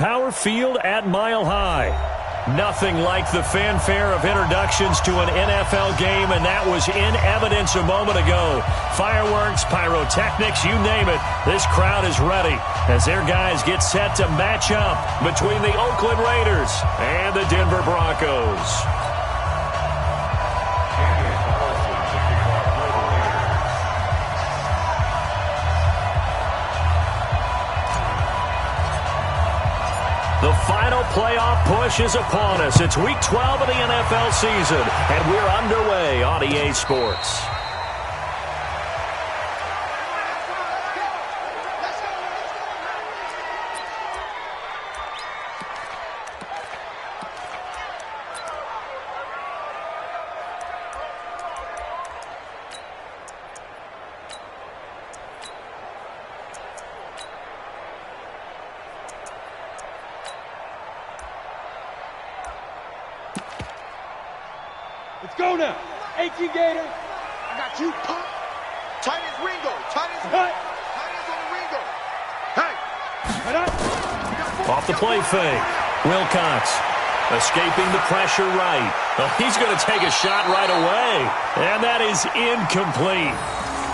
Power Field at Mile High. Nothing like the fanfare of introductions to an NFL game, and that was in evidence a moment ago. Fireworks, pyrotechnics, you name it. This crowd is ready as their guys get set to match up between the Oakland Raiders and the Denver Broncos. The final playoff push is upon us. It's Week 12 of the NFL season, and we're underway on EA Sports. Let's go now. 18 Gator. I got you, punk. Tight as Ringo. Tight as on the Ringo. Hey. Off the play fake. Wilcox escaping the pressure right. Well, he's going to take a shot right away. And that is incomplete.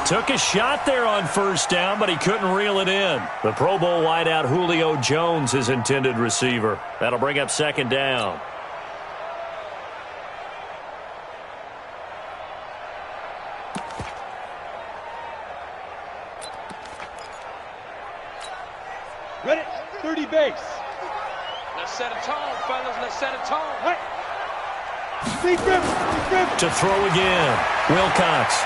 Took a shot there on first down, but he couldn't reel it in. The Pro Bowl wideout Julio Jones, his intended receiver. That'll bring up second down. Ready? 30 base. Let's set a tone, fellas. Let's set a tone. Hey. Deep river. To throw again. Wilcox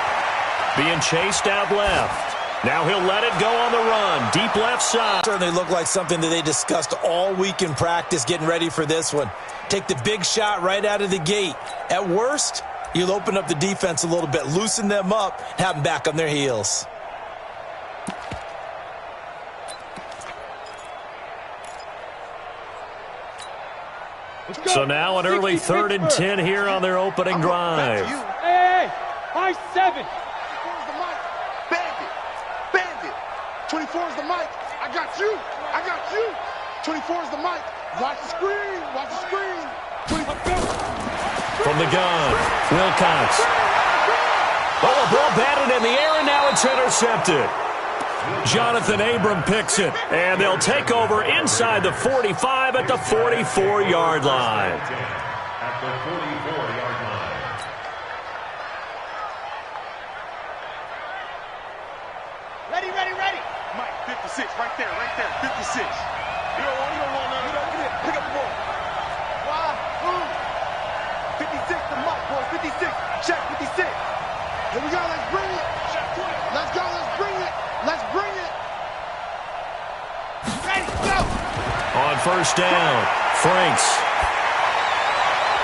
being chased out left. Now he'll let it go on the run. Deep left side. Certainly looked like something that they discussed all week in practice, getting ready for this one. Take the big shot right out of the gate. At worst, you'll open up the defense a little bit, loosen them up, have them back on their heels. So now an early 3rd and 10 here on their opening drive. Hey, high 7. 24 is the mic. Bandit. 24 is the mic. I got you. 24 is the mic. Watch the screen. 24. From the gun, Wilcox. Oh, a ball batted in the air, and now it's intercepted. Jonathan Abram picks it, and they'll take over inside the 45 at the 44-yard line. At the 44-yard line. Ready. Mike, 56, right there, 56. You don't want none. You don't get it. Pick up the ball. Why? Who? 56, the Mike, boys, 56. Check 56. Here we go, let's bring it. Check 20. Let's go, let's bring it. Ready, go. On first down, Franks.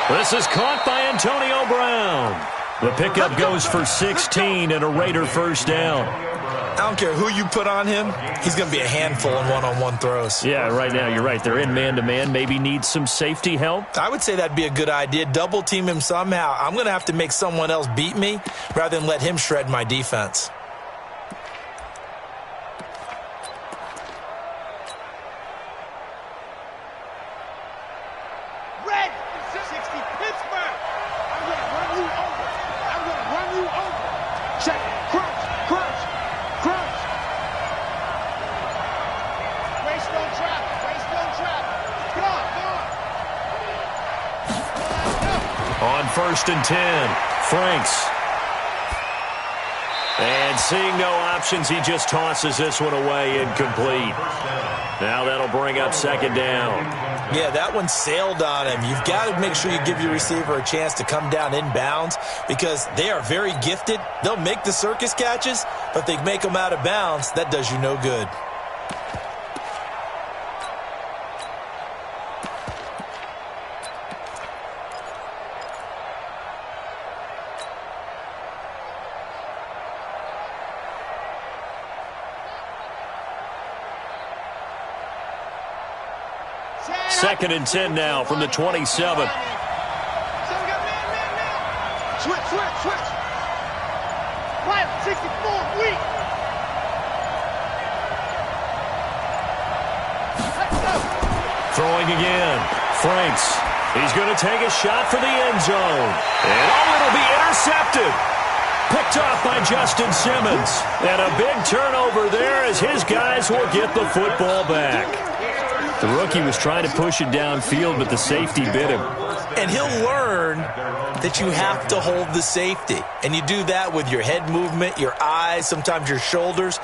This is caught by Antonio Brown. The pickup goes for 16 and a Raider first down. I don't care who you put on him, he's going to be a handful in one-on-one throws. Yeah, right now you're right. They're in man-to-man. Maybe need some safety help. I would say that'd be a good idea. Double team him somehow. I'm going to have to make someone else beat me rather than let him shred my defense. On first and 10, Franks. And seeing no options, he just tosses this one away, incomplete. Now that'll bring up second down. Yeah, that one sailed on him. You've got to make sure you give your receiver a chance to come down inbounds because they are very gifted. They'll make the circus catches, but they make them out of bounds. That does you no good. Second and 10 now from the 27. Switch. Right, 64, weak. Throwing again. Franks. He's going to take a shot for the end zone. And it'll be intercepted. Picked off by Justin Simmons. And a big turnover there as his guys will get the football back. The rookie was trying to push it downfield, but the safety bit him. And he'll learn that you have to hold the safety. And you do that with your head movement, your eyes, sometimes your shoulders.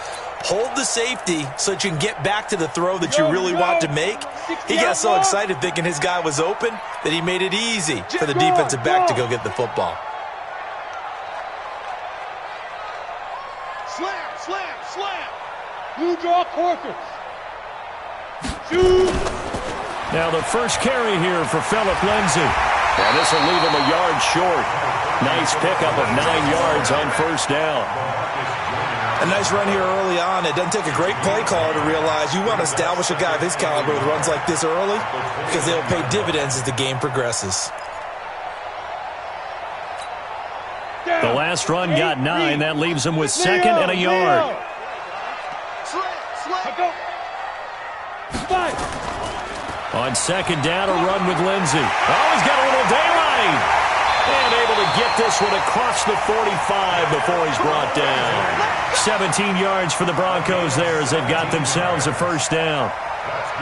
Hold the safety so that you can get back to the throw that you really want to make. He got so excited thinking his guy was open that he made it easy for the defensive back to go get the football. Slam, slam, slam. Blue draw Corkers. Shoot. Now the first carry here for Phillip Lindsay. And this will leave him a yard short. Nice pickup of 9 yards on first down. A nice run here early on. It doesn't take a great play caller to realize you want to establish a guy of his caliber with runs like this early because they'll pay dividends as the game progresses. The last run got 9. That leaves him with second and a yard. On second down, a run with Lindsay. Oh, he's got a little daylight. And able to get this one across the 45 before he's brought down. 17 yards for the Broncos there as they've got themselves a first down.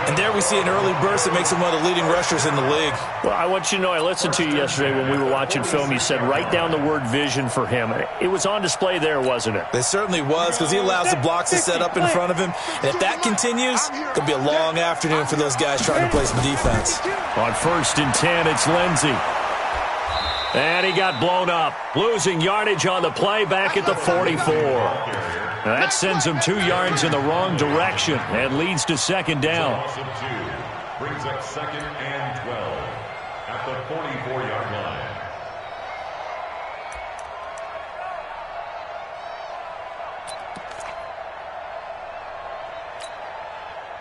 And there we see an early burst that makes him one of the leading rushers in the league. Well, I want you to know, I listened to you yesterday when we were watching film. You said write down the word vision for him. It was on display there, wasn't it? It certainly was because he allows the blocks to set up in front of him. And if that continues, it could be a long afternoon for those guys trying to play some defense. On 1st and 10, it's Lindsay. And he got blown up, losing yardage on the play back at the 44. That sends him 2 yards in the wrong direction and leads to second down. Brings up 2nd and 12 at the 44-yard line.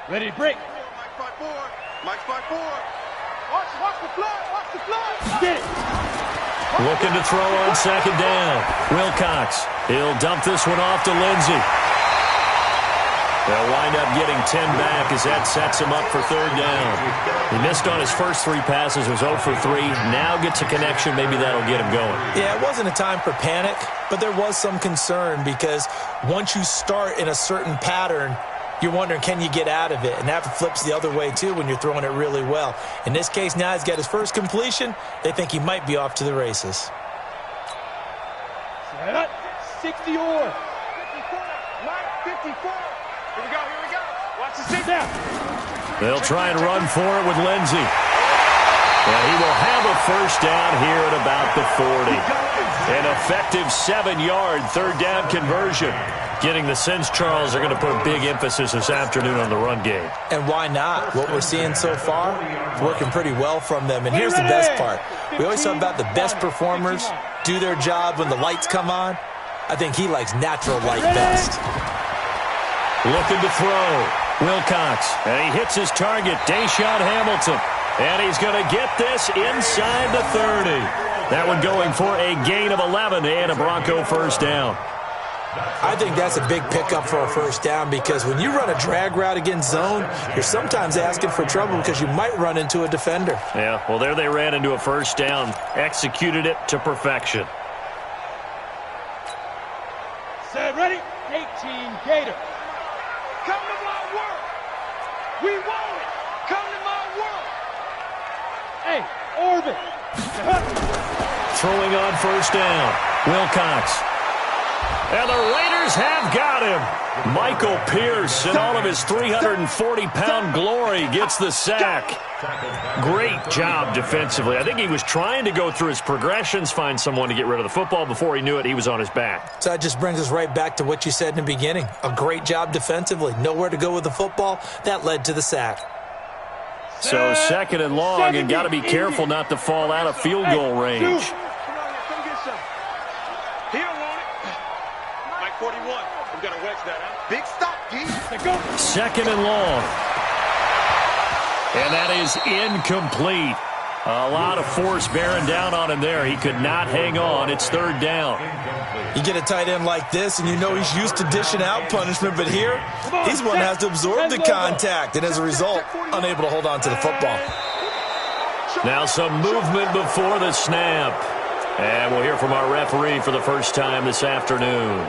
Ready to break. Mike 5-4. Mike 5-4. Watch the flood. Watch the flood. Get it. Looking to throw on second down. Wilcox. He'll dump this one off to Lindsay. They'll wind up getting 10 back as that sets him up for third down. He missed on his first 3 passes, was 0 for 3. Now gets a connection. Maybe that'll get him going. Yeah, it wasn't a time for panic, but there was some concern because once you start in a certain pattern, you're wondering, can you get out of it? And that flips the other way, too, when you're throwing it really well. In this case, now he's got his first completion. They think he might be off to the races. 60 or 54. Mike 54. Here we go. Watch the sit down. They'll try and run for it with Lindsay. And he will have a first down here at about the 40. An effective 7-yard third down conversion. Getting the sense, Charles, are going to put a big emphasis this afternoon on the run game. And why not? What we're seeing so far is working pretty well from them. And here's the best part. We always talk about the best performers do their job when the lights come on. I think he likes natural light best. Looking to throw. Wilcox. And he hits his target, Deshaun Hamilton. And he's going to get this inside the 30. That one going for a gain of 11 and a Bronco first down. I think that's a big pickup for a first down because when you run a drag route against zone, you're sometimes asking for trouble because you might run into a defender. Yeah, well, there they ran into a first down. Executed it to perfection. Set, ready? 18 Gator. Come to my world. We want it. Come to my world. Hey, orbit. Throwing on first down. Wilcox. And the Raiders have got him. Michael Pierce, in all of his 340-pound glory, gets the sack. Great job defensively. I think he was trying to go through his progressions, find someone to get rid of the football. Before he knew it, he was on his back. So that just brings us right back to what you said in the beginning. A great job defensively. Nowhere to go with the football. That led to the sack. So second and long, and got to be careful not to fall out of field goal range. Come get some. He don't want it. Mike 41. We've got to wedge that, huh? Big stop, G. Second and long. And that is incomplete. A lot of force bearing down on him there. He could not hang on. It's third down. You get a tight end like this, and you know he's used to dishing out punishment, but here, he's one that has to absorb the contact, and as a result, unable to hold on to the football. Now some movement before the snap. And we'll hear from our referee for the first time this afternoon.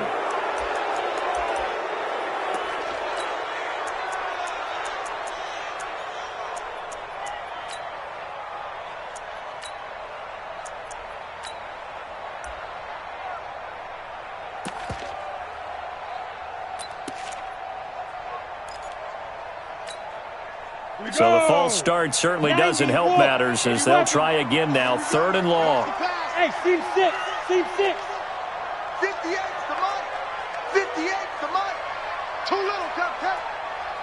So the false start certainly doesn't help matters as they'll try again now. Third and long. Hey, seam six. Seam six. 58's the mic. 58's the mic. Too little, count.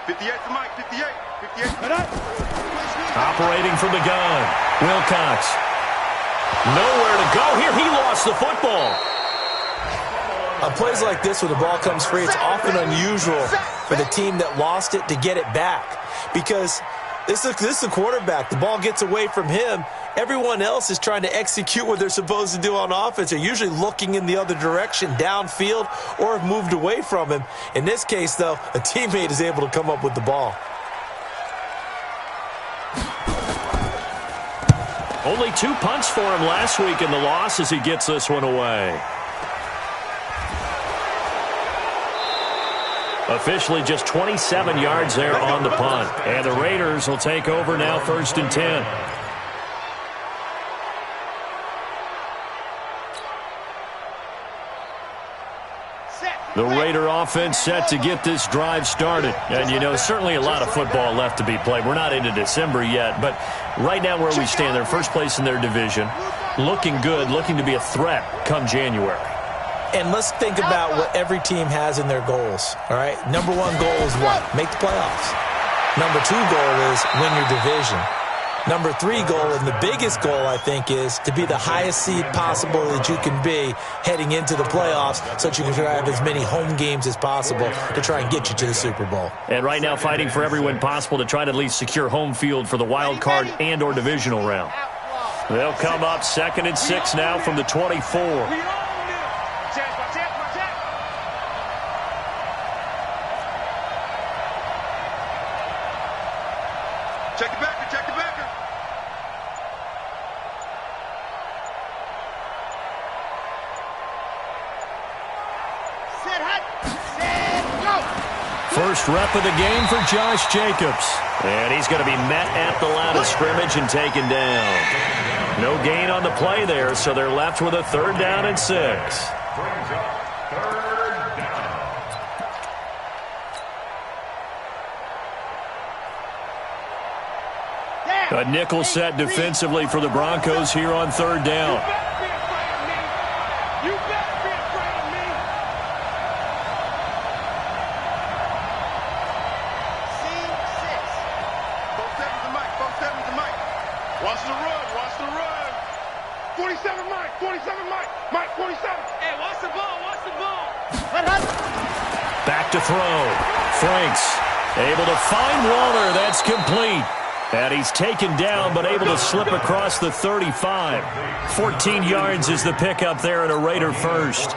58's the mic. 58. 58. Operating from the gun. Wilcox. Nowhere to go here. He lost the football. On plays like this where the ball comes free, it's often unusual for the team that lost it to get it back. Because this is the quarterback. The ball gets away from him. Everyone else is trying to execute what they're supposed to do on offense. They're usually looking in the other direction, downfield, or have moved away from him. In this case, though, a teammate is able to come up with the ball. Only 2 punts for him last week in the loss as he gets this one away. Officially just 27 yards there on the punt. And the Raiders will take over now, 1st and 10. The Raider offense set to get this drive started. And, you know, certainly a lot of football left to be played. We're not into December yet, but right now where we stand, they're first place in their division. Looking good, looking to be a threat come January. And let's think about what every team has in their goals, all right? Number 1 goal is what? Make the playoffs. Number 2 goal is win your division. Number 3 goal, and the biggest goal, I think, is to be the highest seed possible that you can be heading into the playoffs so that you can try to have as many home games as possible to try and get you to the Super Bowl. And right now fighting for every win possible to try to at least secure home field for the wild card and or divisional round. They'll come up 2nd and 6 now from the 24. Check the backer. Set hot. Set go. First rep of the game for Josh Jacobs. And he's going to be met at the line of scrimmage and taken down. No gain on the play there, so they're left with a 3rd down and 6. Brings up 3rd down. A nickel set defensively for the Broncos here on 3rd down. You better be afraid of me. Seam six. 47's the mic. 47's the mic. Watch the run. 47 Mike. 47 Mike. Mike 47. Hey, watch the ball. Back to throw. Franks able to find Waller. That's complete. And he's taken down, but able to slip across the 35. 14 yards is the pickup there and a Raider first.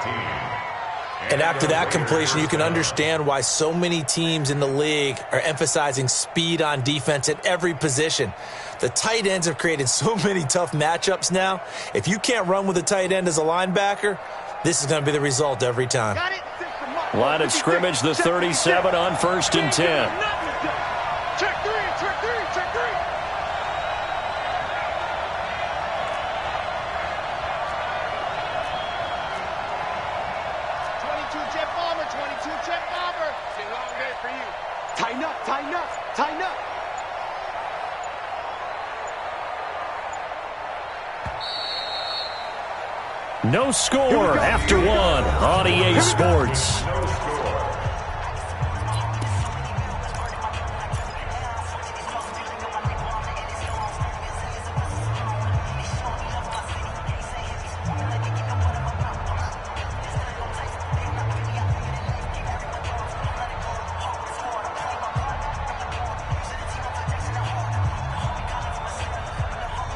And after that completion, you can understand why so many teams in the league are emphasizing speed on defense at every position. The tight ends have created so many tough matchups now. If you can't run with a tight end as a linebacker, this is going to be the result every time. Line of scrimmage, the 37 on 1st and 10. Check three. 22 Jet Bomber. 22 Jet Bomber. It's a long day for you. Tighten up. No score after 1 on EA Sports.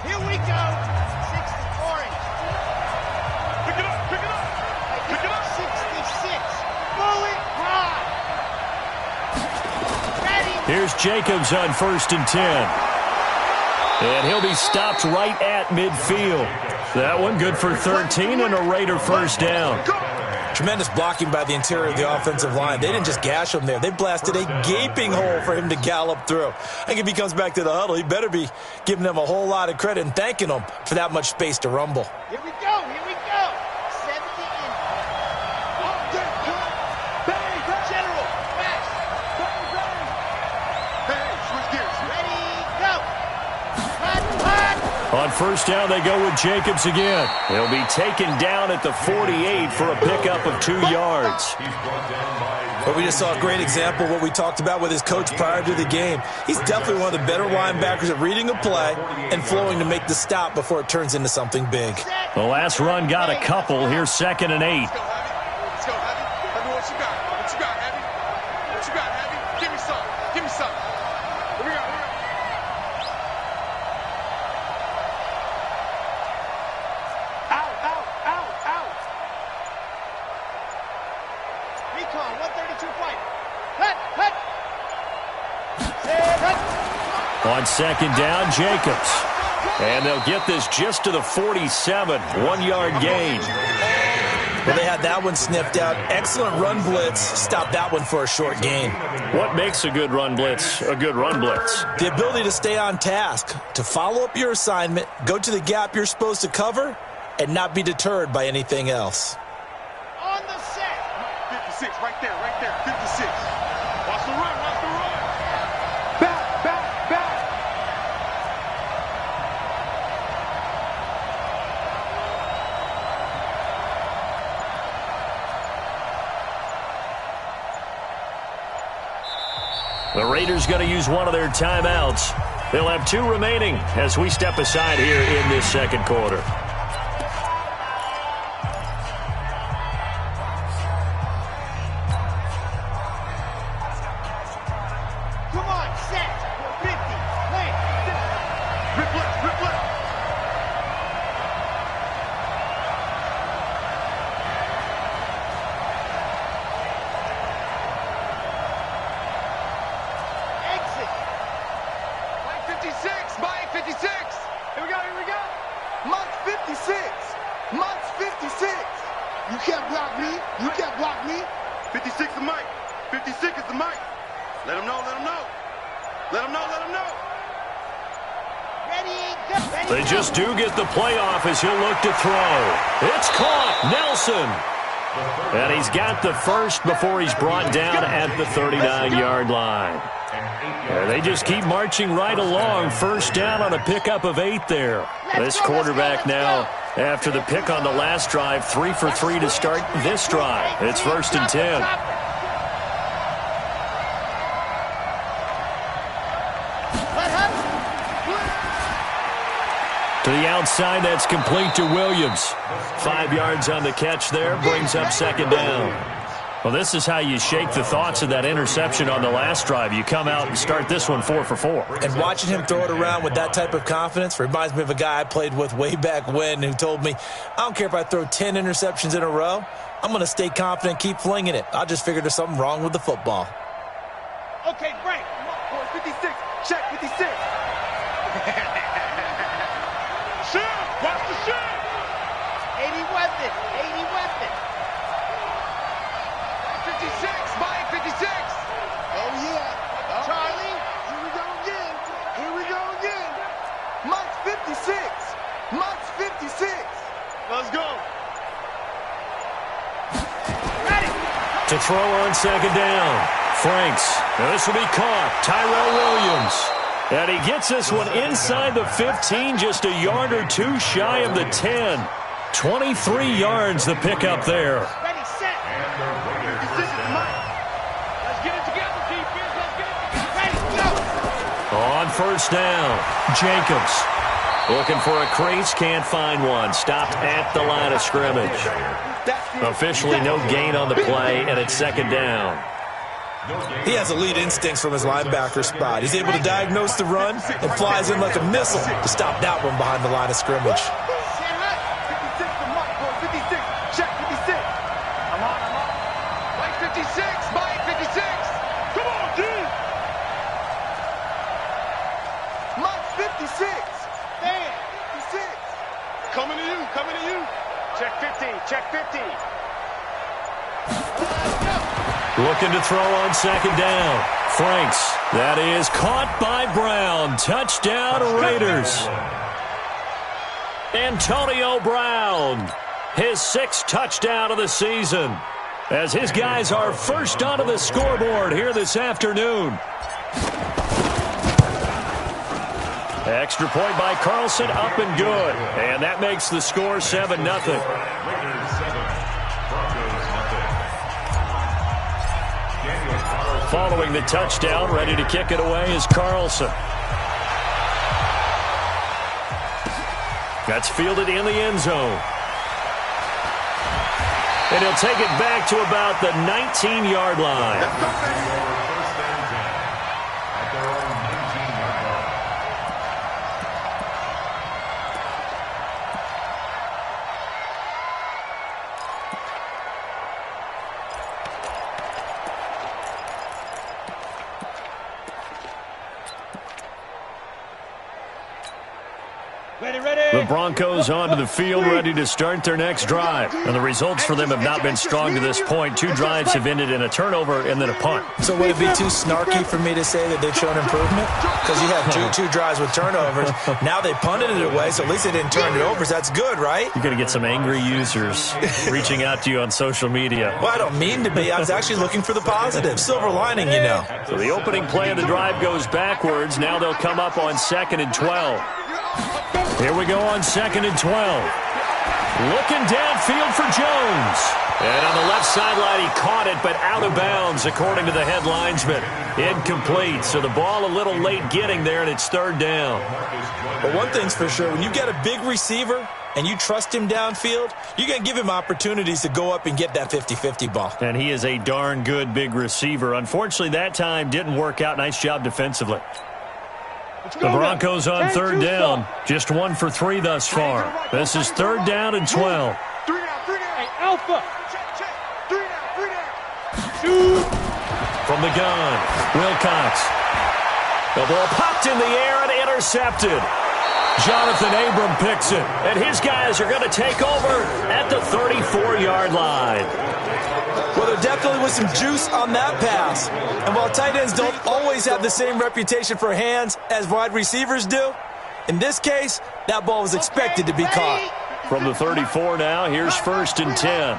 Here we go. 60, orange. Pick it up, pick it up. Pick it up. 66. Bullet high. Ready. Here's Jacobs on 1st and 10. And he'll be stopped right at midfield. That one good for 13 and a Raider first down. Tremendous blocking by the interior of the offensive line. They didn't just gash him there. They blasted a gaping hole for him to gallop through. I think if he comes back to the huddle, he better be giving them a whole lot of credit and thanking them for that much space to rumble. Here we go. Here we go. 70 in. Bang, bang. General. Fast. Bang, bang. Hey, switch gears. Ready, go. Hot, hot. On first down, they go with Jacobs again. He'll be taken down at the 48 for a pickup of 2 yards. He's brought down by But we just saw a great example of what we talked about with his coach prior to the game. He's definitely one of the better linebackers at reading a play and flowing to make the stop before it turns into something big. The last run got a couple. Here's 2nd and 8. Let's go, Heavy. Let me what you got. What you got, Heavy? What you got, Heavy? Give me some. Give me some. Here we go, here we go. Out, out, out, out. Recon, 132 fight. Hut, hut. Hut. On 2nd down, Jacobs. And they'll get this just to the 47. 1-yard gain. Well, they had that one sniffed out. Excellent run blitz. Stopped that one for a short gain. What makes a good run blitz a good run blitz? The ability to stay on task, to follow up your assignment, go to the gap you're supposed to cover, and not be deterred by anything else. On the set. 56, right there, 56. Watch the run, watch the run. Back, back, back. The Raiders going to use one of their timeouts. They'll have 2 remaining as we step aside here in this 2nd quarter. Come on, set. 50. Plant. Rip left, rip left. Exit. Mike 56, Mike 56. Here we go, here we go. Mike 56. Mike 56. You can't block me. You can't block me. 56 is Mike. 56 is the Mike. Let him know, let him know. Let him know, let him know. Ready, go. Ready, They go. just do get the playoff as he'll look to throw. It's caught. Nelson. And he's got the first before he's brought down at the 39-yard line. And they just keep marching right along. First down on a pickup of 8 there. This quarterback now, after the pick on the last drive, 3 for 3 to start this drive. It's 1st and 10. To the outside, that's complete to Williams. 5 yards on the catch there, brings up 2nd down. Well, this is how you shake the thoughts of that interception on the last drive. You come out and start this one 4 for 4. And watching him throw it around with that type of confidence reminds me of a guy I played with way back when who told me, I don't care if I throw 10 interceptions in a row. I'm going to stay confident, keep flinging it. I just figured there's something wrong with the football. Okay, break. Come on, boys, 56. Check 56. Shoot! Watch the shoot! 80 weapon. 80 weapon. 56, Mike 56. Oh, yeah. Charlie. Here we go again. Here we go again. Mike's 56. Mike's 56. Let's go. Ready. To throw on 2nd down. Franks. Now this will be caught. Tyrell Williams. And he gets this one inside the 15, just a yard or 2 shy of the 10. 23 yards the pickup there. Ready, set. 56 is Mike. Let's get it together, defense. Let's get it together. Ready, go. On first down, Jacobs. Looking for a crease, can't find one. Stopped at the line of scrimmage. Officially no gain on the play, and it's 2nd down. He has elite instincts from his linebacker spot. He's able to diagnose the run and flies in like a missile to stop that one behind the line of scrimmage. 56 to Mike, boys. 56. Check 56. I'm on. Mike 56. Mike 56. Come on, dude. Mike 56. Damn. 56. Coming to you. Check 50. Check 50. Looking to throw on second down. Franks. That is caught by Brown. Touchdown, Raiders. Antonio Brown. His 6th touchdown of the season. As his guys are first onto the scoreboard here this afternoon. Extra point by Carlson, up and good. And that makes the score 7-0. Following the touchdown, ready to kick it away is Carlson. That's fielded in the end zone. And he'll take it back to about the 19-yard line. The Broncos onto the field, ready to start their next drive. And the results for them have not been strong to this point. 2 drives have ended in a turnover and then a punt. So would it be too snarky for me to say that they've shown improvement? Because you had two drives with turnovers. Now they punted it away, so at least they didn't turn it over. So that's good, right? You're going to get some angry users reaching out to you on social media. Well, I don't mean to be. I was actually looking for the positive. Silver lining, you know. So the opening play of the drive goes backwards. Now they'll come up on 2nd and 12. Here we go on 2nd and 12. Looking downfield for Jones. And on the left sideline, he caught it, but out of bounds, according to the head linesman. Incomplete. So the ball a little late getting there, and it's 3rd down. But one thing's for sure, when you get a big receiver and you trust him downfield, you're going to give him opportunities to go up and get that 50-50 ball. And he is a darn good big receiver. Unfortunately, that time didn't work out. Nice job defensively. The Broncos on 3rd down. Just 1 for 3 thus far. This is 3rd down and 12. 3 down. Hey, Alpha. Check. 3 down. Shoot. From the gun, Wilcox. The ball popped in the air and intercepted. Jonathan Abram picks it, and his guys are going to take over at the 34-yard line. Well, there definitely was some juice on that pass. And while tight ends don't always have the same reputation for hands as wide receivers do, in this case, that ball was expected to be caught. From the 34 now, here's 1st and 10.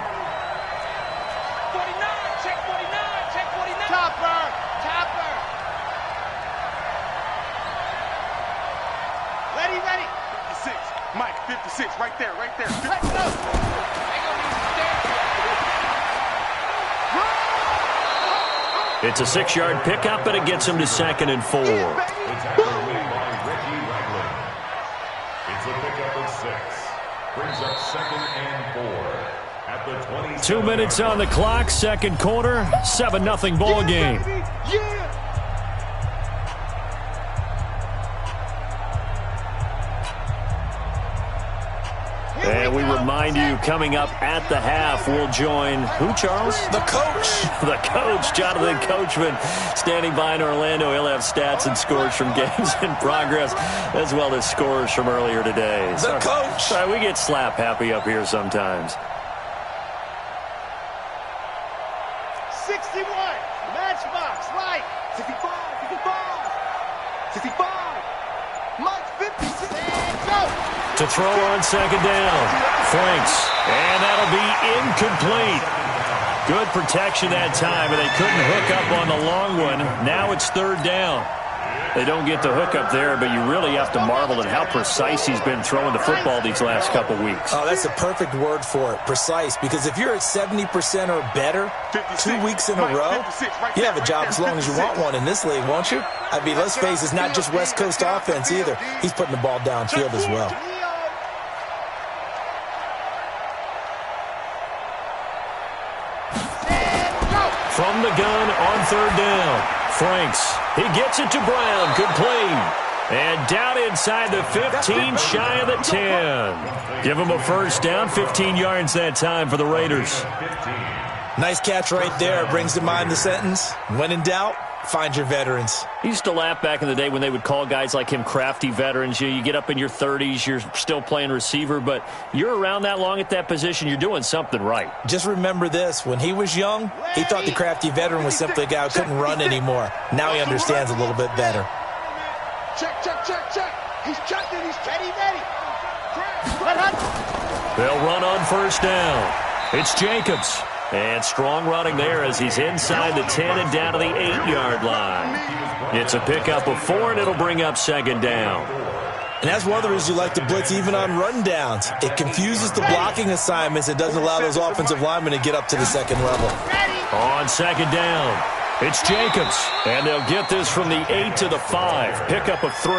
49. Check 49. Check 49. Topper. Ready. 56. Mike, 56. Right there. 56. It's a 6-yard pickup, and it gets him to 2nd and 4. It's a pickup of 6. Brings up 2nd and 4 at the 20. 2 minutes on the clock, 2nd quarter, 7-0 ball game. And we remind you, coming up at the half, we'll join who, Charles? The coach. The coach, Jonathan Coachman, standing by in Orlando. He'll have stats and scores from games in progress, as well as scores from earlier today. The coach. Sorry, we get slap happy up here sometimes. 61. Matchbox. Right. 65. 65. Mike 56. And go. To throw on 2nd down. Franks. And that'll be incomplete. Good protection that time, and they couldn't hook up on the long one. Now it's 3rd down. They don't get the hook up there, but you really have to marvel at how precise he's been throwing the football these last couple weeks. Oh, that's the perfect word for it, precise, because if you're at 70% or better 2 weeks in a row, you have a job as long as you want one in this league, won't you? I mean, let's face it, it's not just West Coast offense either. He's putting the ball downfield as well. From the gun on third down. Franks, he gets it to Brown. Good play. And down inside the 15, shy of the 10. Give him a first down, 15 yards that time for the Raiders. Nice catch right there. Brings to mind the sentence, when in doubt, find your veterans. He used to laugh back in the day when they would call guys like him crafty veterans. You get up in your 30s, you're still playing receiver, but you're around that long at that position, you're doing something right. Just remember this. When he was young, he thought the crafty veteran was simply a guy who couldn't run anymore. Now he understands a little bit better. Check, check, check, check. He's checking. He's ready. They'll run on first down. It's Jacobs. And strong running there as he's inside the 10 and down to the 8-yard line. It's a pickup of 4, and it'll bring up second down. And that's one of the reasons you like to blitz even on rundowns. It confuses the blocking assignments. It doesn't allow those offensive linemen to get up to the second level. On second down, it's Jacobs. And they'll get this from the 8 to the 5. Pickup of 3.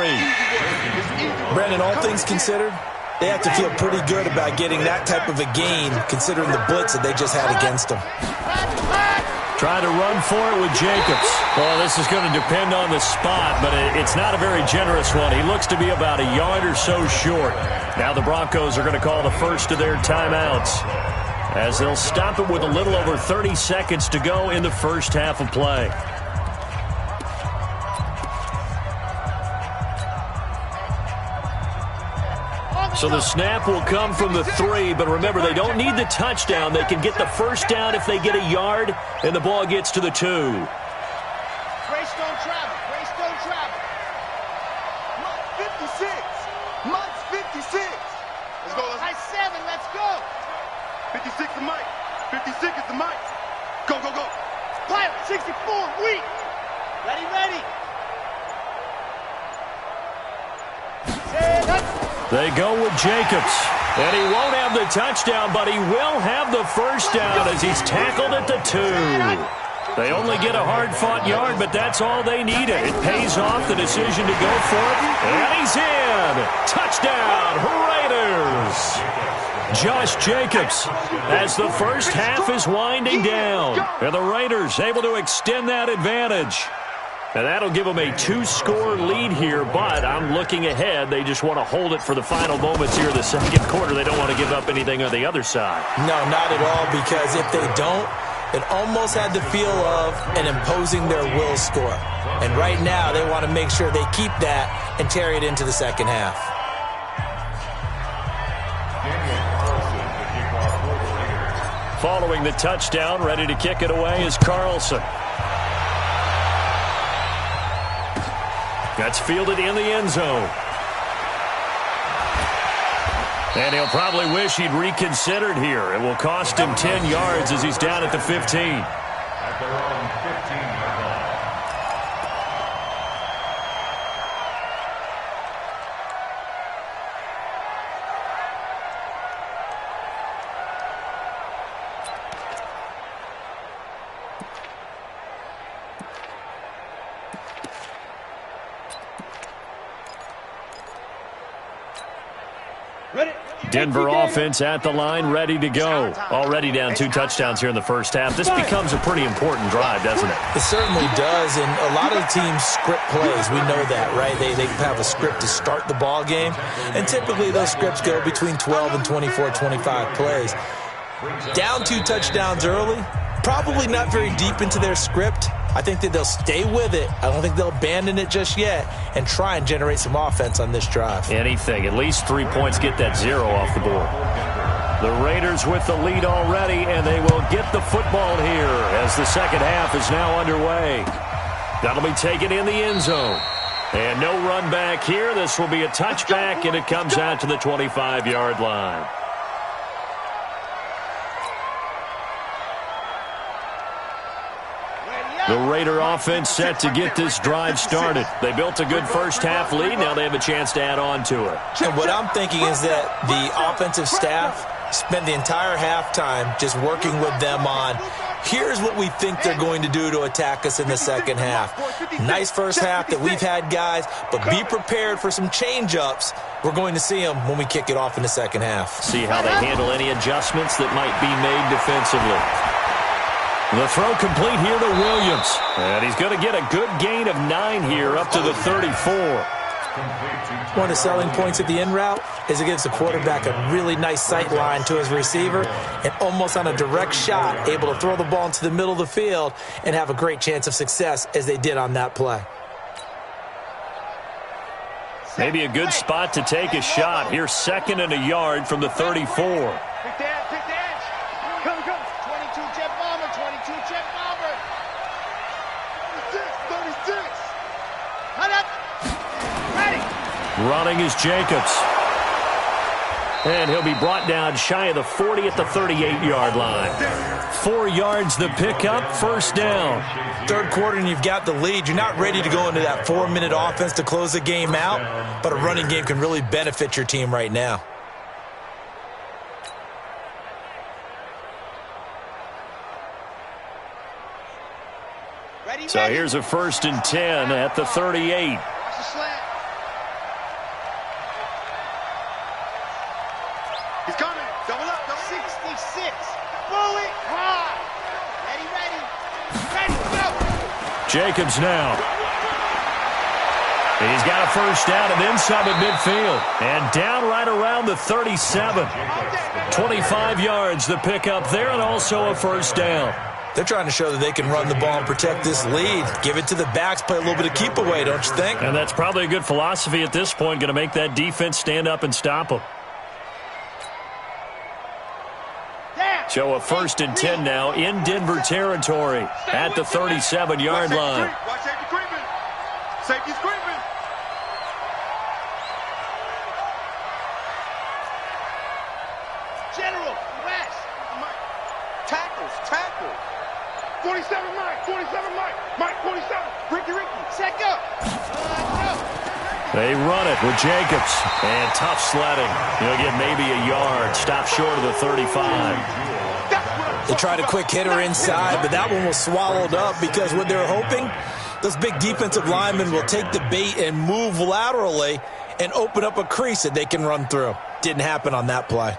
Brandon, all things considered, they have to feel pretty good about getting that type of a gain, considering the blitz that they just had against them. Trying to run for it with Jacobs. Well, this is going to depend on the spot, but it's not a very generous one. He looks to be about a yard or so short. Now the Broncos are going to call the first of their timeouts, as they'll stop it with a little over 30 seconds to go in the first half of play. So the snap will come from the 3, but remember, they don't need the touchdown. They can get the first down if they get a yard, and the ball gets to the 2. Grace don't travel. Grace don't travel. Mike 56. Mike's 56. Let's go. High 7. Let's go. 56 is Mike. 56 is the Mike. Go, go, go. Pilot 64. Weak. Ready. They go with Jacobs, and he won't have the touchdown, but he will have the first down as he's tackled at the 2. They only get a hard-fought yard, but that's all they needed. It pays off the decision to go for it, and he's in. Touchdown, Raiders. Josh Jacobs as the first half is winding down, and the Raiders able to extend that advantage. And that'll give them a 2-score lead here, but I'm looking ahead. They just want to hold it for the final moments here of the second quarter. They don't want to give up anything on the other side. No, not at all, because if they don't, it almost had the feel of an imposing their will score. And right now, they want to make sure they keep that and carry it into the second half. Following the touchdown, ready to kick it away is Carlson. That's fielded in the end zone. And he'll probably wish he'd reconsidered here. It will cost him 10 yards as he's down at the 15. At their own 15-yard line. Denver offense at the line, ready to go. Already down 2 touchdowns here in the first half. This becomes a pretty important drive, doesn't it? It certainly does, and a lot of the teams script plays. We know that, right? They have a script to start the ball game, and typically those scripts go between 12 and 24, 25 plays. Down 2 touchdowns early, probably not very deep into their script. I think that they'll stay with it. I don't think they'll abandon it just yet and try and generate some offense on this drive. Anything. At least 3 points, get that 0 off the board. The Raiders with the lead already, and they will get the football here as the second half is now underway. That'll be taken in the end zone. And no run back here. This will be a touchback, and it comes out to the 25-yard line. The Raider offense set to get this drive started. They built a good first half lead. Now they have a chance to add on to it. And what I'm thinking is that the offensive staff spent the entire halftime just working with them on, here's what we think they're going to do to attack us in the second half. Nice first half that we've had, guys, but be prepared for some change-ups. We're going to see them when we kick it off in the second half. See how they handle any adjustments that might be made defensively. The throw complete here to Williams. And he's going to get a good gain of 9 here up to the 34. One of the selling points of the in route is it gives the quarterback a really nice sight line to his receiver and almost on a direct shot able to throw the ball into the middle of the field and have a great chance of success as they did on that play. Maybe a good spot to take a shot. Here's 2nd and a yard from the 34. Pick the edge. Come. 22 jet bomber, 22 jet bomber. 36. Hut up. Ready. Running is Jacobs. And he'll be brought down shy of the 40 at the 38-yard line. 4 yards the pickup, first down. Third quarter and you've got the lead. You're not ready to go into that 4-minute offense to close the game out, but a running game can really benefit your team right now. Ready. So here's a 1st and 10 at the 38. Watch the slant. He's coming. Double up. 66. Bullet high. Ready, go. Jacobs now. He's got a first down and then some at midfield. And down right around the 37. 25 yards the pickup there and also a first down. They're trying to show that they can run the ball and protect this lead. Give it to the backs, play a little bit of keep away, don't you think? And that's probably a good philosophy at this point, going to make that defense stand up and stop them. So a 1st and 10 now in Denver territory at the 37-yard line. Watch safety creeping. Safety's creeping. General, West. Tackle. 47 Mike, 47. Ricky. Set, go. Go. They run it with Jacobs. And tough sledding. He'll get maybe a yard. Stop short of the 35. They tried a quick hitter inside, but that one was swallowed up because what they're hoping, those big defensive linemen will take the bait and move laterally and open up a crease that they can run through. Didn't happen on that play.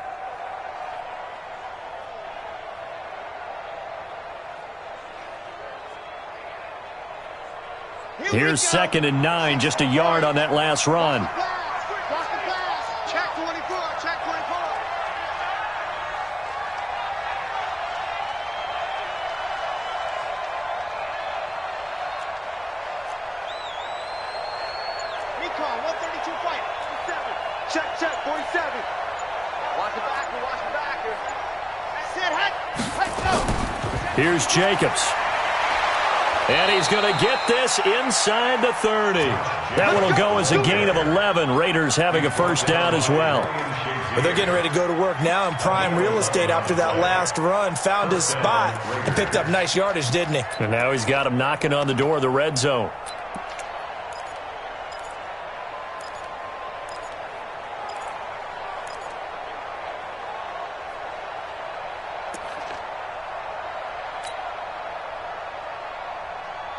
Here's 2nd and 9, just a yard on that last run. Watch the pass. Check 24. Check 24. Recon, 132 fight. 47. Check, 47. Watch the backer. Set, hut, go. Here's Jacobs. And he's going to get this inside the 30. That one will go as a gain of 11. Raiders having a first down as well. But they're getting ready to go to work now in prime real estate after that last run. Found his spot and picked up nice yardage, didn't he? And now he's got him knocking on the door of the red zone.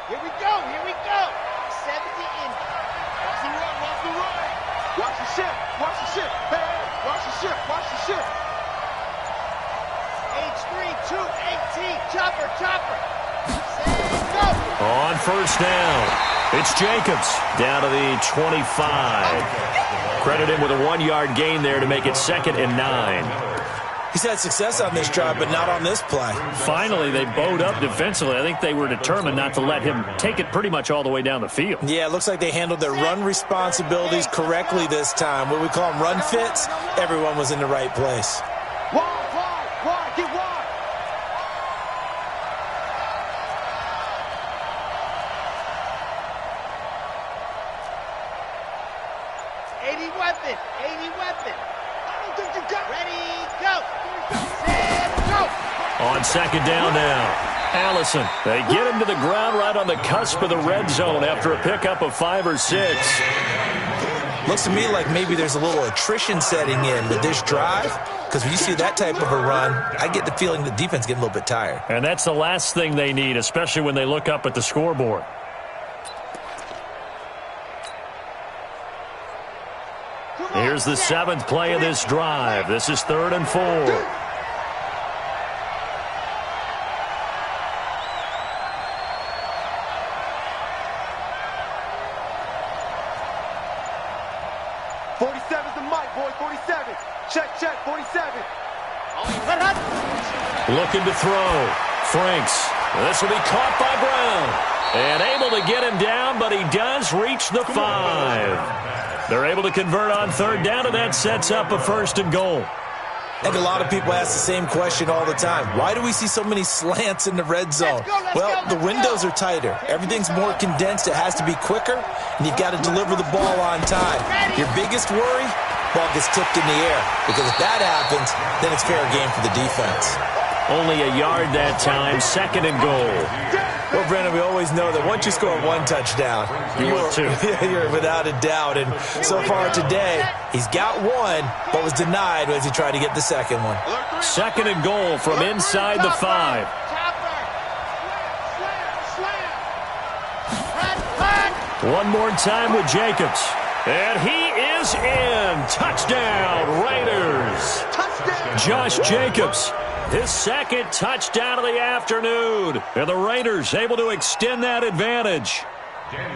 Here we go. 70 in. Watch the run. Watch the ship. Hey, watch the ship. H3, 218. Chopper. Set, go. On first down, it's Jacobs down to the 25. Credit him with a 1-yard gain there to make it 2nd and 9. He's had success on this drive, but not on this play. Finally, they bowed up defensively. I think they were determined not to let him take it pretty much all the way down the field. Yeah, it looks like they handled their run responsibilities correctly this time. What we call them run fits, everyone was in the right place. Wide, get wide. 80 weapon. I don't think you got. Ready, go. Set, go. On 2nd down now. Allison, they get him to the ground right on the cusp of the red zone after a pickup of 5 or 6. Looks to me like maybe there's a little attrition setting in with this drive, because when you see that type of a run, I get the feeling the defense getting a little bit tired. And that's the last thing they need, especially when they look up at the scoreboard. Here's the 7th play of this drive. This is 3rd and 4. 47's the mic, boys. 47. Check, 47. Looking to throw. Franks. This will be caught by Brown. And able to get him down, but he does reach the 5. They're able to convert on third down, and that sets up a 1st and goal. I think a lot of people ask the same question all the time. Why do we see so many slants in the red zone? Well, the windows are tighter. Everything's more condensed. It has to be quicker, and you've got to deliver the ball on time. Your biggest worry? Ball gets tipped in the air. Because if that happens, then it's fair game for the defense. Only a yard that time, 2nd and goal. Well, Brandon, we always know that once you score 1 touchdown, you're without a doubt. And so far today, he's got 1, but was denied as he tried to get the 2nd one. 2nd and goal from inside the 5. One more time with Jacobs. And he is in. Touchdown, Raiders. Josh Jacobs, his 2nd touchdown of the afternoon. And the Raiders able to extend that advantage.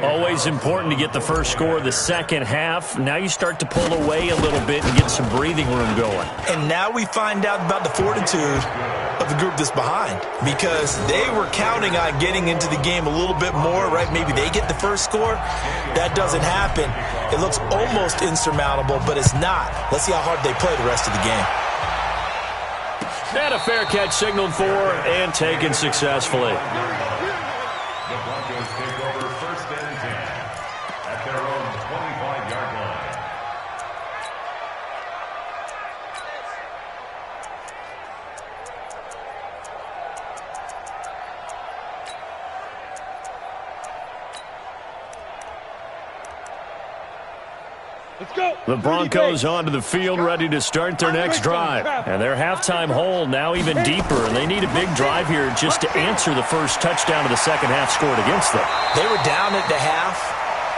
Always important to get the first score of the second half. Now you start to pull away a little bit and get some breathing room going. And now we find out about the fortitude of the group that's behind, because they were counting on getting into the game a little bit more, right? Maybe they get the first score. That doesn't happen. It looks almost insurmountable, but it's not. Let's see how hard they play the rest of the game. And a fair catch signaled for and taken successfully. The Broncos take over 1st and 10 at their own 25-yard line. Let's go. The Broncos onto the field, ready to start their next drive. And their halftime hole now even deeper, and they need a big drive here just to answer the first touchdown of the second half scored against them. They were down at the half.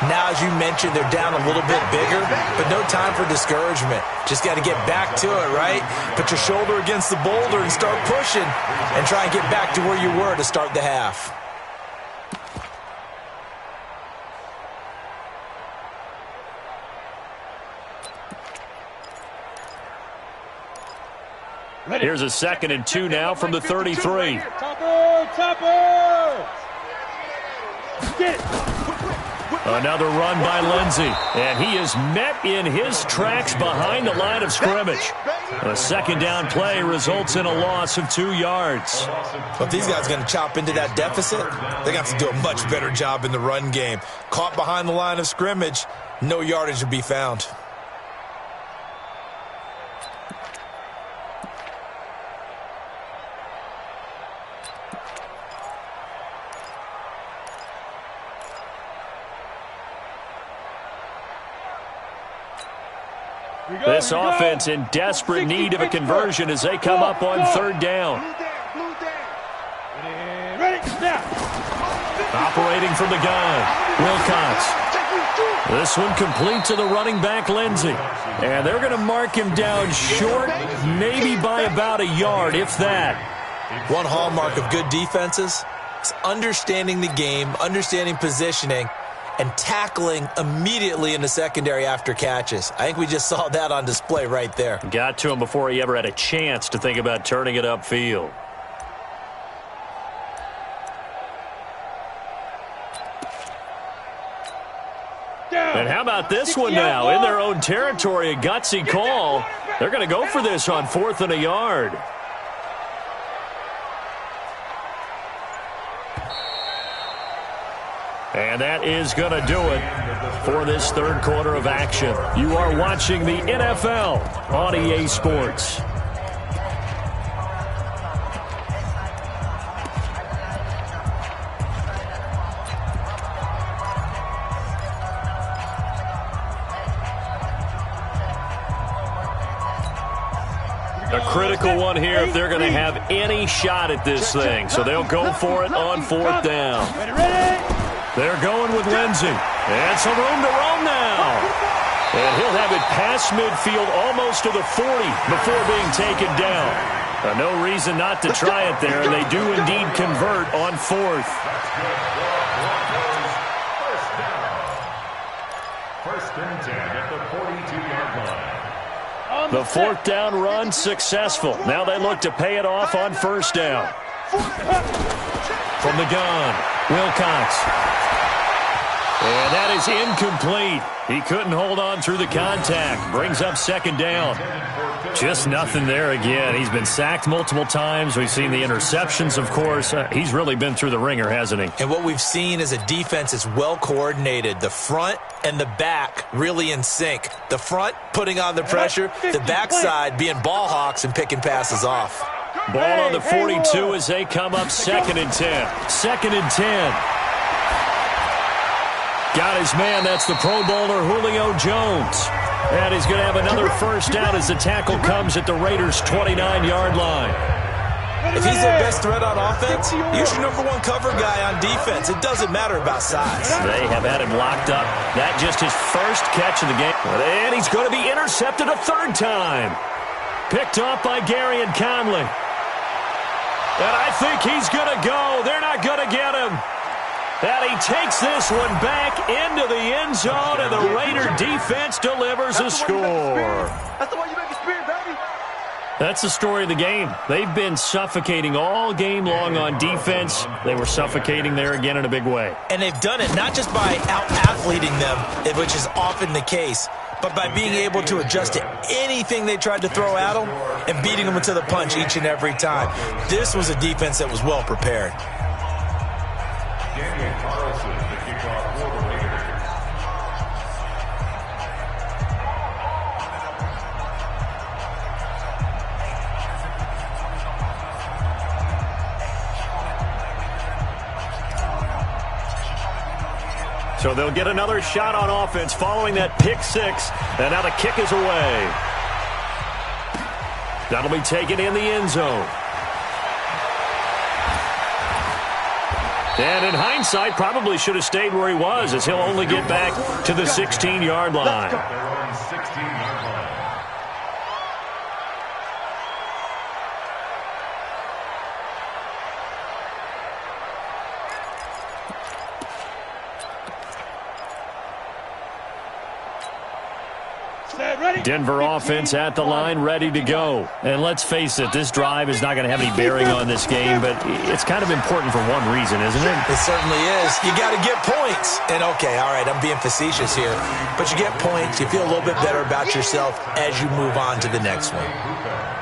Now, as you mentioned, they're down a little bit bigger, but no time for discouragement. Just got to get back to it, right? Put your shoulder against the boulder and start pushing and try and get back to where you were to start the half. Here's a 2nd and 2 now from the 33. Topper! Get it. Another run by Lindsey, and he is met in his tracks behind the line of scrimmage. A 2nd down play results in a loss of 2 yards. But if these guys are going to chop into that deficit, they're going to have to do a much better job in the run game. Caught behind the line of scrimmage, no yardage to be found. This offense in desperate need of a conversion as they come up on 3rd down. Operating from the gun, Wilcox. This one complete to the running back, Lindsey. And they're going to mark him down short, maybe by about a yard, if that. One hallmark of good defenses is understanding the game, understanding positioning, and tackling immediately in the secondary after catches. I think we just saw that on display right there. Got to him before he ever had a chance to think about turning it upfield. And how about this one now? In their own territory, a gutsy call. They're going to go for this on 4th and a yard. And that is going to do it for this 3rd quarter of action. You are watching the NFL on EA Sports. A critical one here if they're going to have any shot at this thing. So they'll go for it on 4th down. They're going with Lindsey. And some room to roam now. And he'll have it past midfield almost to the 40 before being taken down. No reason not to try it there, and they do indeed convert on 4th. First and 10 at the 42-yard line. The fourth down run successful. Now they look to pay it off on first down. From the gun, Wilcox. And that is incomplete. He couldn't hold on through the contact. Brings up second down. Just nothing there again. He's been sacked multiple times. We've seen the interceptions, of course. He's really been through the ringer, hasn't he? And what we've seen is a defense that's well coordinated. The front and the back really in sync. The front putting on the pressure. The backside being ball hawks and picking passes off. Ball on the 42 as they come up 2nd and 10. 2nd and 10. Got his man. That's the Pro Bowler Julio Jones. And he's going to have another first down as the tackle comes at the Raiders' 29-yard line. If he's their best threat on offense, use your number one cover guy on defense. It doesn't matter about size. They have had him locked up. That just his first catch of the game. And he's going to be intercepted a third time. Picked off by Gary and Conley. And I think he's going to go. They're not going to get him. And he takes this one back into the end zone, and the Raider defense delivers a score. That's the way you make a spin, baby. That's the story of the game. They've been suffocating all game long on defense. They were suffocating there again in a big way. And they've done it not just by out-athleting them, which is often the case, but by being able to adjust to anything they tried to throw at them and beating them to the punch each and every time. This was a defense that was well prepared. Daniel Carlson, the kickoff for the Raiders. So they'll get another shot on offense following that pick six. And now the kick is away. That'll be taken in the end zone. And in hindsight, probably should have stayed where he was, as he'll only get back to the 16-yard line. They're on the 16-yard line. Denver offense at the line, ready to go. And let's face it, this drive is not going to have any bearing on this game, but it's kind of important for one reason, isn't it? It certainly is. You got to get points. And, okay, all right, I'm being facetious here. But you get points, you feel a little bit better about yourself as you move on to the next one.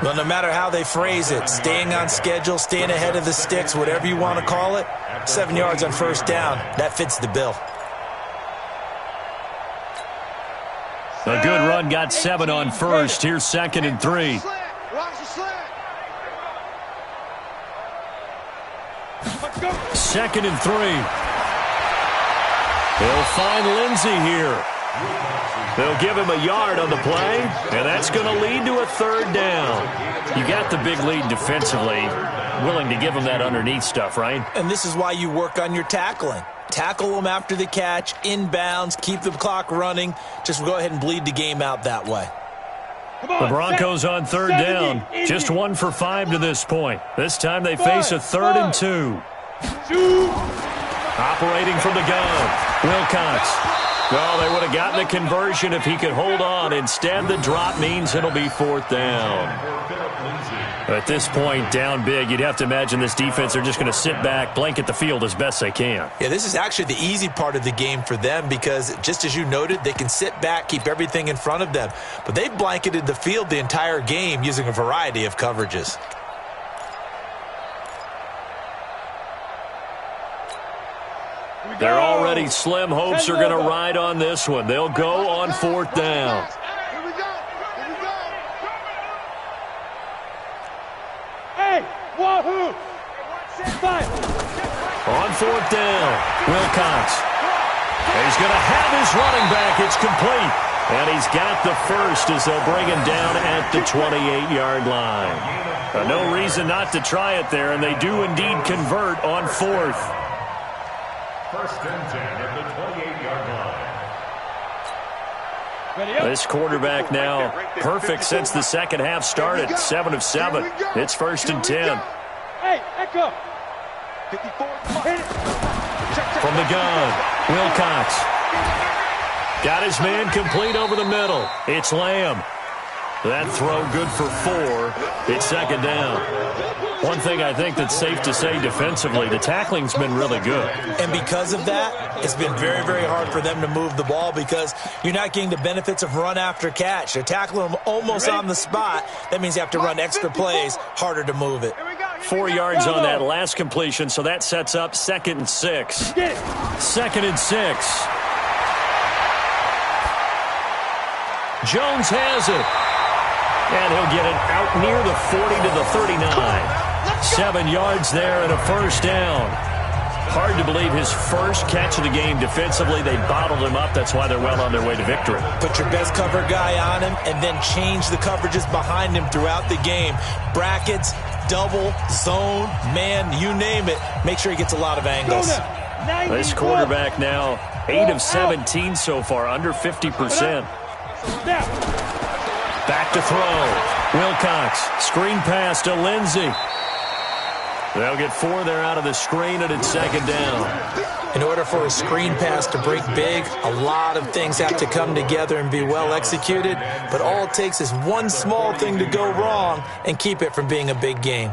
Well, no matter how they phrase it, staying on schedule, staying ahead of the sticks, whatever you want to call it, 7 yards on first down, that fits the bill. A good run got 7 on first. Here's 2nd and 3. Second and 3. They'll find Lindsey here. They'll give him a yard on the play, and that's going to lead to a third down. You got the big lead defensively. Willing to give him that underneath stuff, right? And this is why you work on your tackling. Tackle them after the catch, inbounds, keep the clock running. Just go ahead and bleed the game out that way. The Broncos on third down. Just 1 for 5 to this point. This time they face a 3rd and 2. Operating from the gun, Wilcox. Well, they would have gotten the conversion if he could hold on. Instead, the drop means it'll be 4th down. At this point, down big, you'd have to imagine this defense are just going to sit back, blanket the field as best they can. Yeah, this is actually the easy part of the game for them because, just as you noted, they can sit back, keep everything in front of them. But they've blanketed the field the entire game using a variety of coverages. They're already slim hopes are going to ride on this one. They'll go on 4th down. On 4th down, Wilcox. He's going to have his running back. It's complete. And he's got the first as they'll bring him down at the 28-yard line. No reason not to try it there, and they do indeed convert on 4th. 1st and 10 at the 28-yard line. This quarterback now perfect since the second half started. 7 of 7. It's 1st and 10. Hey, echo. From the gun, Wilcox. Got his man complete over the middle. It's Lamb. That throw good for 4. It's second down. One thing I think that's safe to say defensively, the tackling's been really good. And because of that, it's been very, very hard for them to move the ball because you're not getting the benefits of run after catch. They're tackling them almost on the spot. That means you have to run extra plays, harder to move it. 4 yards on that last completion, so that sets up 2nd and 6. 2nd and 6. Jones has it. And he'll get it out near the 40 to the 39. 7 yards there and a first down. Hard to believe his first catch of the game defensively. They bottled him up. That's why they're well on their way to victory. Put your best cover guy on him and then change the coverages behind him throughout the game. Brackets, double, zone, man, you name it. Make sure he gets a lot of angles. This quarterback now 8 of 17 so far, under 50%. Back to throw. Wilcox. Screen pass to Lindsey. They'll get 4 there out of the screen, and it's second down. In order for a screen pass to break big, a lot of things have to come together and be well executed. But all it takes is one small thing to go wrong and keep it from being a big game.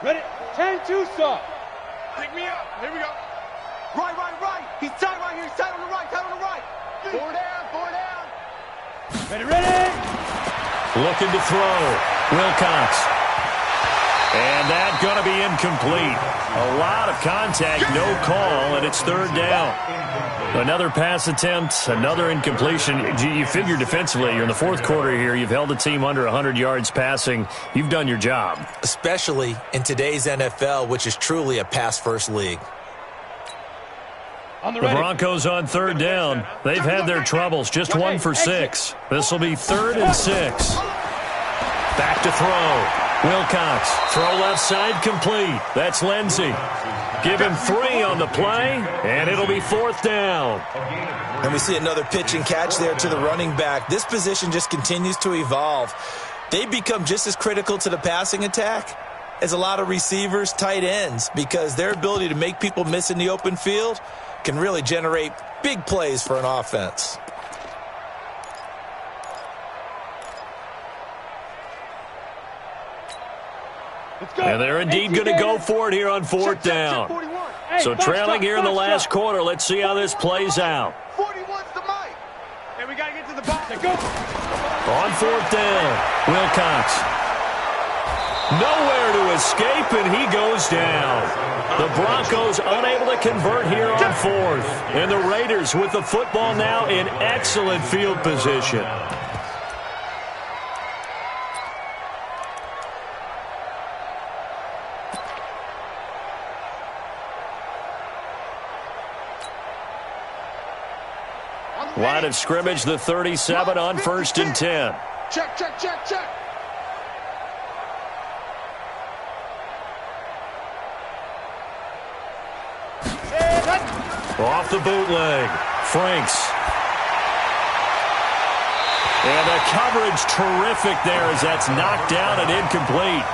Ready? 10-2 stop. Pick me up. Here we go. Right. He's tight right here. He's tight on the right. Tight on the right. 4 down. Ready. Looking to throw. Wilcox. And that's going to be incomplete. A lot of contact, no call, and it's 3rd down. Another pass attempt, another incompletion. You figure defensively, you're in the 4th quarter here. You've held the team under 100 yards passing. You've done your job. Especially in today's NFL, which is truly a pass-first league. The Broncos on 3rd down. They've had their troubles. Just 1 for 6. This will be 3rd and 6. Back to throw. Wilcox. Throw left side complete. That's Lindsey. Give him 3 on the play, and it'll be 4th down. And we see another pitch and catch there to the running back. This position just continues to evolve. They become just as critical to the passing attack as a lot of receivers, tight ends, because their ability to make people miss in the open field can really generate big plays for an offense. And they're indeed going to go for it here on 4th down. So trailing here in the last quarter. Let's see how this plays out. 41's the mic. And we got to get to the ball. Go. On 4th down, Wilcox. Nowhere to escape, and he goes down. The Broncos unable to convert here on 4th. And the Raiders with the football now in excellent field position. Line of scrimmage, the 37 on 1st and 10. Check. Off the bootleg. Franks. And the coverage terrific there as that's knocked down and incomplete.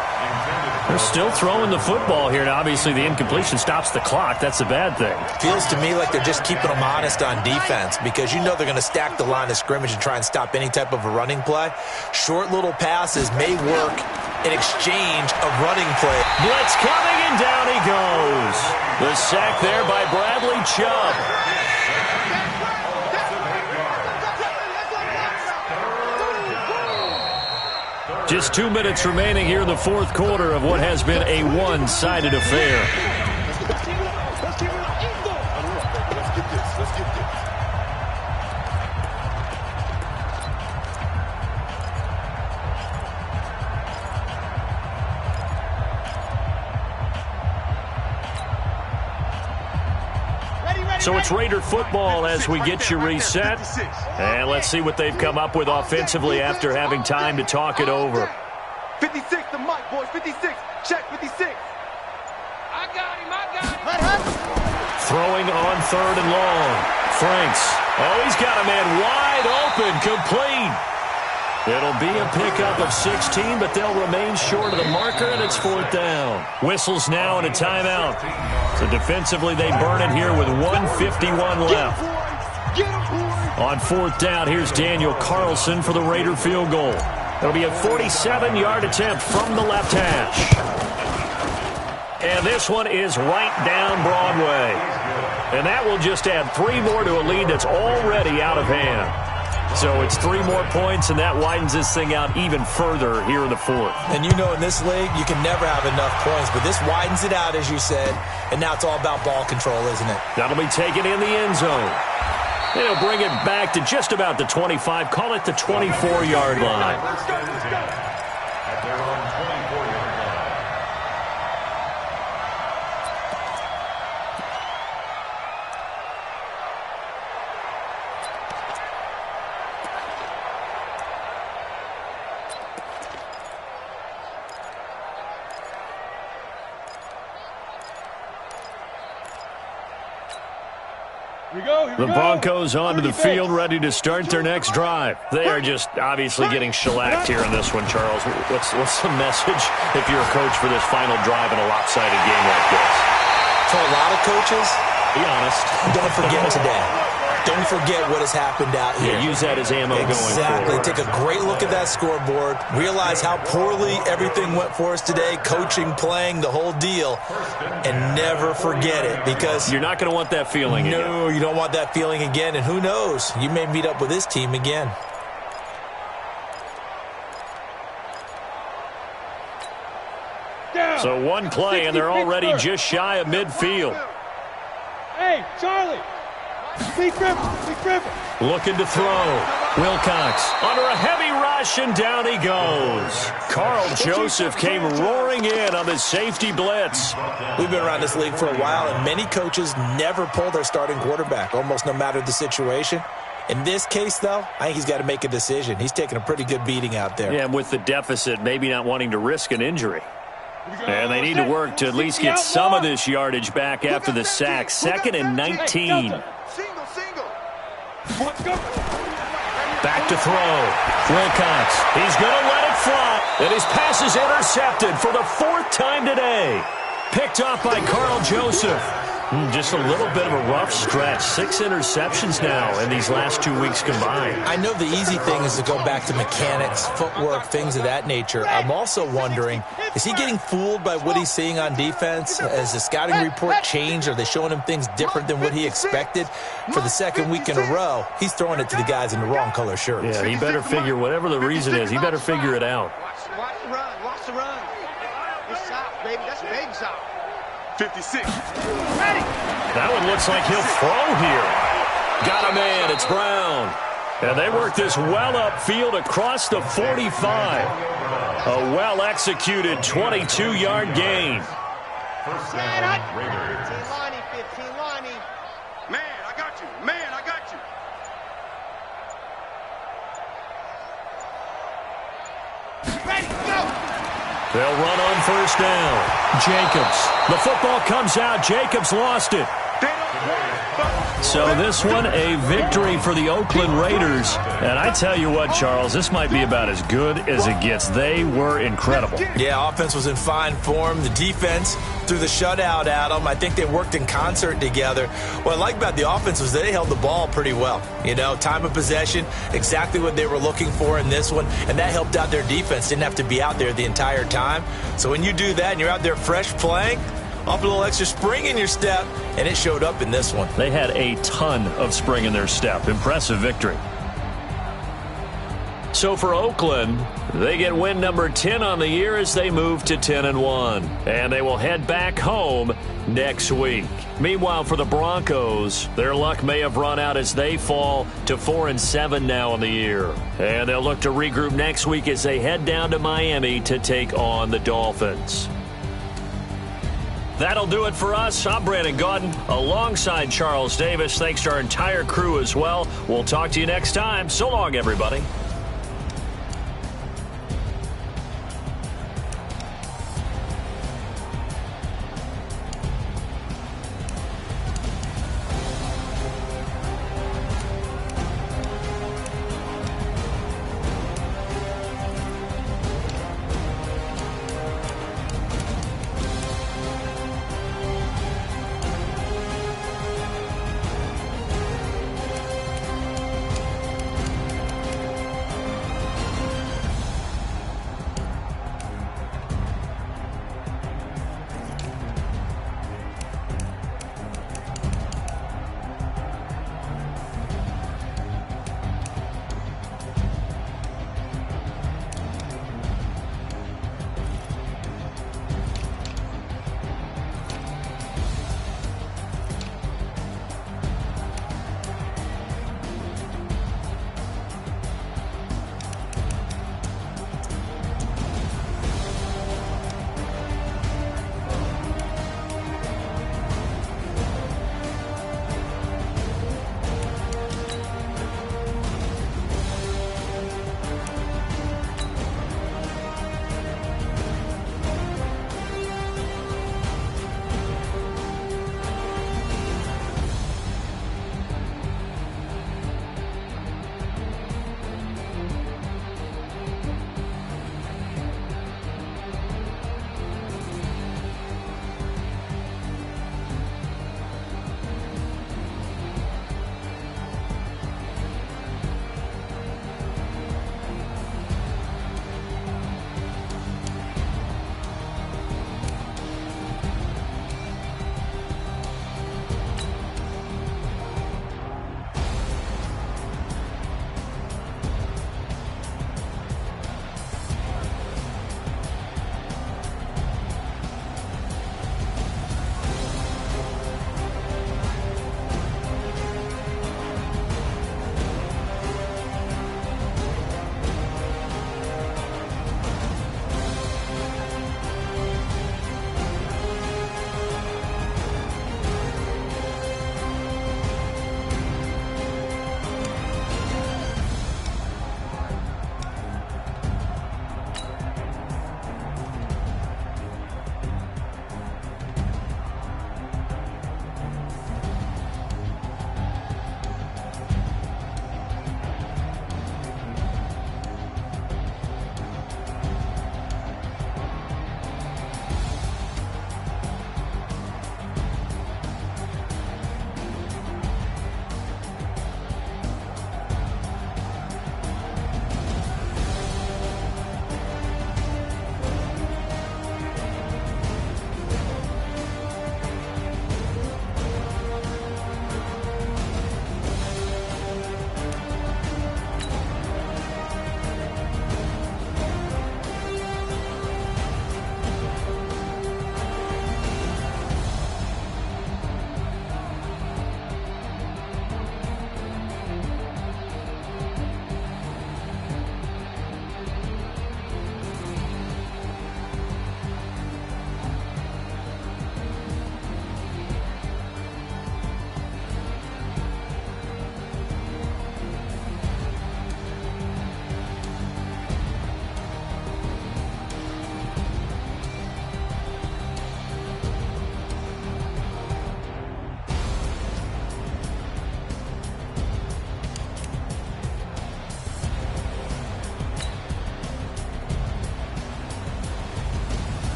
They're still throwing the football here. Now, obviously, the incompletion stops the clock. That's a bad thing. Feels to me like they're just keeping them honest on defense because you know they're going to stack the line of scrimmage and try and stop any type of a running play. Short little passes may work in exchange of running play. Blitz coming, and down he goes. The sack there by Bradley Chubb. Just 2 minutes remaining here in the 4th quarter of what has been a one-sided affair. So it's Raider football as we get you reset. And let's see what they've come up with offensively after having time to talk it over. 56, the mic, boys. 56. Check, 56. I got him. Throwing on 3rd and long. Franks. Oh, he's got a man wide open, complete. It'll be a pickup of 16, but they'll remain short of the marker, and it's 4th down. Whistles now and a timeout. So defensively, they burn it here with 1:51 left. On 4th down, here's Daniel Carlson for the Raider field goal. It'll be a 47-yard attempt from the left hash. And this one is right down Broadway. And that will just add 3 more to a lead that's already out of hand. So it's 3 more points, and that widens this thing out even further here in the 4th. And you know in this league, you can never have enough points, but this widens it out, as you said, and now it's all about ball control, isn't it? That'll be taken in the end zone. They'll bring it back to just about the 25, call it the 24-yard line. At their own 24-yard line. The Broncos onto the field, ready to start their next drive. They are just obviously getting shellacked here in this one, Charles. What's the message if you're a coach for this final drive in a lopsided game like this? For a lot of coaches, be honest. Don't forget today. Don't forget what has happened out here. Yeah, use that as ammo going forward. Take a great look at that scoreboard. Realize how poorly everything went for us today, coaching, playing, the whole deal. And never forget it, because you're not going to want that feeling again. No, you don't want that feeling again. And who knows? You may meet up with this team again. So one play, and they're already just shy of midfield. Hey, Charlie. Big Griffin. Looking to throw. Wilcox under a heavy rush, and down he goes. Carl Joseph came roaring in on the safety blitz. We've been around this league for a while, and many coaches never pull their starting quarterback, almost no matter the situation. In this case, though, I think he's got to make a decision. He's taking a pretty good beating out there. Yeah, and with the deficit, maybe not wanting to risk an injury. And they need to work to at least get some of this yardage back after the sack. 2nd and 19. Back to throw. Wilcox. He's going to let it fly. And his pass is intercepted for the 4th time today. Picked off by Carl Joseph. Just a little bit of a rough stretch. 6 interceptions now in these last 2 weeks combined. I know the easy thing is to go back to mechanics, footwork, things of that nature. I'm also wondering, is he getting fooled by what he's seeing on defense? Has the scouting report changed? Are they showing him things different than what he expected? For the 2nd week in a row, he's throwing it to the guys in the wrong color shirts. Yeah, he better figure, whatever the reason is, he better figure it out. Watch the run. Watch the run. It's soft, baby. That's big soft. 56. Ready. That one looks like he'll throw here. Got a man. It's Brown. And they work this well upfield across the 45. A well-executed 22-yard gain. First down, Raiders. 15 Lonnie. Man, I got you. Man, I got you. Ready, go. They'll run on 1st down. Jacobs. The football comes out. Jacobs lost it. So this one, a victory for the Oakland Raiders. And I tell you what, Charles, this might be about as good as it gets. They were incredible. Yeah, offense was in fine form. The defense threw the shutout at them. I think they worked in concert together. What I like about the offense was they held the ball pretty well. You know, time of possession, exactly what they were looking for in this one. And that helped out their defense. Didn't have to be out there the entire time. So when you do that and you're out there fresh playing, off a little extra spring in your step, and it showed up in this one. They had a ton of spring in their step. Impressive victory. So for Oakland, they get win number 10 on the year as they move to 10-1. And they will head back home next week. Meanwhile, for the Broncos, their luck may have run out as they fall to 4-7 now in the year. And they'll look to regroup next week as they head down to Miami to take on the Dolphins. That'll do it for us. I'm Brandon Gaudin alongside Charles Davis. Thanks to our entire crew as well. We'll talk to you next time. So long, everybody.